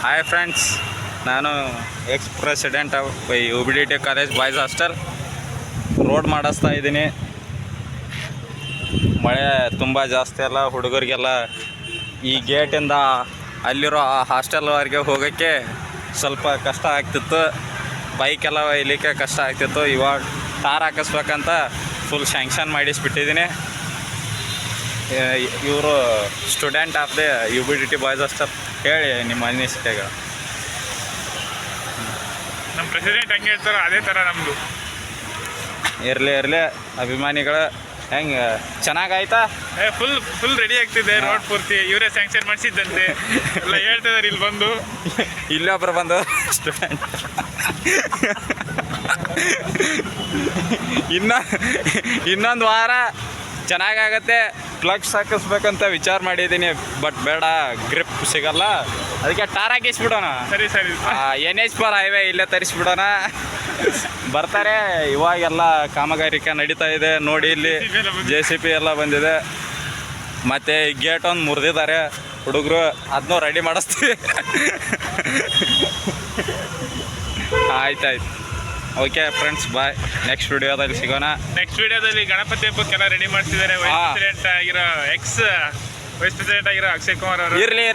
Hi friends, ನಾನು X president of UBDT college boys hostel road ಮಾಡಿಸ್ತಾ ಇದ್ದೀನಿ. ಮಳೆ ತುಂಬ ಜಾಸ್ತಿ ಅಲ್ಲ, ಹುಡುಗರಿಗೆಲ್ಲ ಈ ಗೇಟಿಂದ ಅಲ್ಲಿರೋ ಆ ಹಾಸ್ಟೆಲ್ವರೆಗೆ ಹೋಗೋಕ್ಕೆ ಸ್ವಲ್ಪ ಕಷ್ಟ ಆಗ್ತಿತ್ತು. ಬೈಕೆಲ್ಲ ಒಯ್ಯಲಿಕ್ಕೆ ಕಷ್ಟ ಆಗ್ತಿತ್ತು. ಇವಾಗ ಟಾರ್ ಹಾಕಿಸ್ಬೇಕಂತ ಫುಲ್ ಸ್ಯಾಂಕ್ಷನ್ ಮಾಡಿಸ್ಬಿಟ್ಟಿದ್ದೀನಿ. ಇವರು student of the UBDT boys hostel. ಹೇಳಿ ನಿಮ್ಮ ಅನಿಸಿಕೆಗಳು. ನಮ್ಮ ಪ್ರೆಸಿಡೆಂಟ್ ಹೆಂಗೆ ಹೇಳ್ತಾರೋ ಅದೇ ಥರ ನಮ್ಮದು. ಇರಲಿ ಅಭಿಮಾನಿಗಳು. ಹೆಂಗೆ ಚೆನ್ನಾಗಾಯ್ತಾ? ಫುಲ್ ರೆಡಿ ಆಗ್ತಿದೆ ರೋಡ್ ಪೂರ್ತಿ. ಇವರೇ ಸ್ಯಾಂಕ್ಷನ್ ಮಾಡಿಸಿದ್ದಂತೆ ಎಲ್ಲ ಹೇಳ್ತಿದ್ದಾರೆ ಇಲ್ಲಿ ಬಂದು. ಇಲ್ಲೊಬ್ರು ಬಂದು ಸ್ಟೂಡೆಂಟ್ ಇನ್ನೊಂದು ವಾರ ಚೆನ್ನಾಗಾಗತ್ತೆ. ಪ್ಲಗ್ಸ್ ಹಾಕಿಸ್ಬೇಕಂತ ವಿಚಾರ ಮಾಡಿದ್ದೀನಿ, ಬಟ್ ಬೇಡ, ಗ್ರಿಪ್ ಸಿಗಲ್ಲ. ಅದಕ್ಕೆ ಟಾರ್ ಹಾಕಿಸ್ಬಿಡೋಣ. ಸರಿ NH4 ಹೈವೇ ಇಲ್ಲೇ ತರಿಸ್ಬಿಡೋಣ. ಬರ್ತಾರೆ. ಇವಾಗೆಲ್ಲ ಕಾಮಗಾರಿಕೆ ನಡೀತಾ ಇದೆ ನೋಡಿ. ಇಲ್ಲಿ JCB ಎಲ್ಲ ಬಂದಿದೆ. ಮತ್ತು ಗೇಟ್ ಒಂದು ಮುರಿದಿದ್ದಾರೆ ಹುಡುಗರು, ಅದನ್ನೂ ರೆಡಿ ಮಾಡಿಸ್ತೀವಿ. ಆಯ್ತು. ಓಕೆ ಫ್ರೆಂಡ್ಸ್, ಬಾಯ್. ನೆಕ್ಸ್ಟ್ ವಿಡಿಯೋದಲ್ಲಿ ಸಿಗೋಣ. ನೆಕ್ಸ್ಟ್ ವಿಡಿಯೋದಲ್ಲಿ ಗಣಪತಿ ಹಬ್ಬಕ್ಕೆಲ್ಲ ರೆಡಿ ಮಾಡ್ತಿದ್ದಾರೆ. ವೈಸ್ ಪ್ರೆಸಿಡೆಂಟ್ ಆಗಿರೋ ಅಕ್ಷಯ್ ಕುಮಾರ್ ಅವರು. ಇರಲಿ